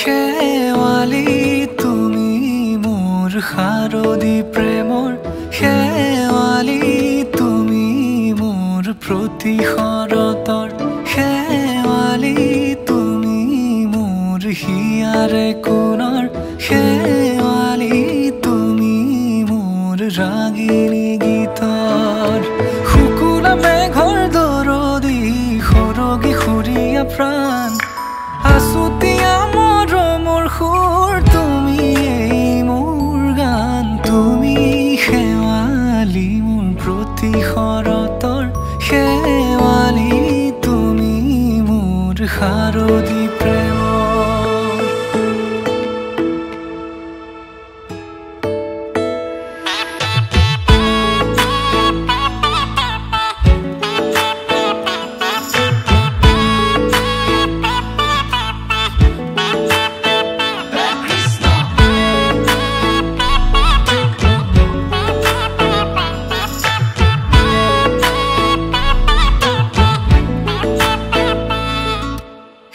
শেৱালি তুমি মোৰ শাৰদী প্ৰেমৰ শেৱালি তুমি মোৰ প্ৰতি শৰতৰ শেৱালি তুমি মোৰ হিয়াৰে কোণৰ শেৱালি তুমি মোৰ ৰাগিনী গীতৰ শুকুলা মেঘৰ দৰদি সৰগী সুৰীয়া প্ৰাণ আছুতীয়া মৰমৰ সুৰ তুমি মোৰ গান তুমি শেৱালি মোৰ প্ৰতি শৰতৰ শেৱালি তুমি মোৰ শাৰদী প্ৰেমৰ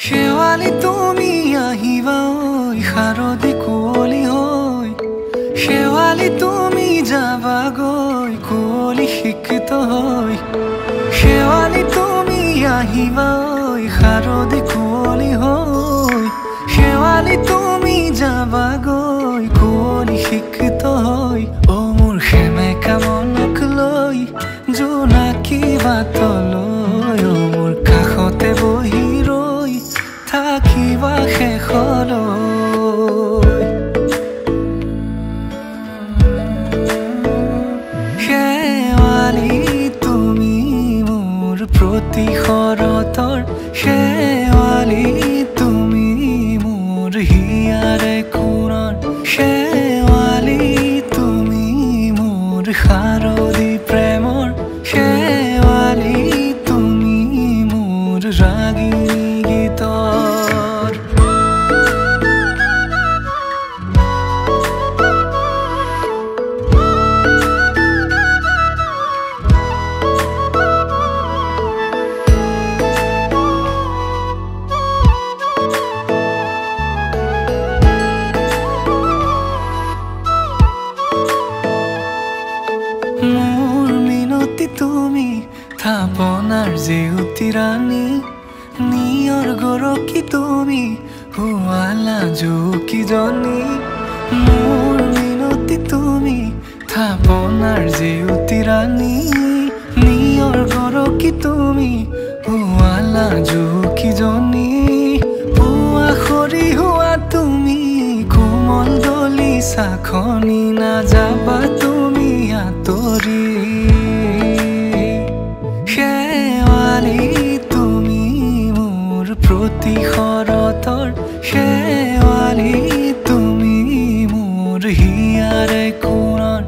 শেৱালি তুমি আহিবা ঐ শাৰদী কুঁৱলী হৈ শেৱালি তুমি যাবাগৈ কুঁৱলী শিক্ষিত হৈ শেৱালি তুমি আহিবা ঐ শাৰদী কুঁৱলী হৈ শেৱালি তুমি যাবাগৈ কুঁৱলী শিক্ষিত হৈ অ মোৰ সেমেকা মনক লৈ জোনাকী বাটলৈ অ মোৰ কাষতে বহি থাকিবা শেষলৈ শেৱালি তুমি মোৰ প্ৰতি শৰতৰ শেৱালি তুমি মোৰ হিয়াৰে কোণৰ শেৱালি তুমি মোৰ শাৰদী প্ৰেমৰ শেৱালি তুমি মোৰ ৰাগিনী গীতৰ মোৰ মিনতি তুমি থাপনাৰ জেউতি ৰাণী নিয়ৰ গৰকী তুমি শুৱালা জুকিজনী মোৰ মিনতি তুমি থাপনাৰ জেউতি ৰাণী নিয়ৰ গৰকী তুমি শুৱালা জুকিজনী পুৱা খৰি হোৱা তুমি কোমল দলি চাখনি নাযাবা তুমি আঁতৰি শেৱালি তুমি মোৰ প্ৰতি শৰতৰ শেৱালি তুমি মোৰ হিয়াৰে কোণৰ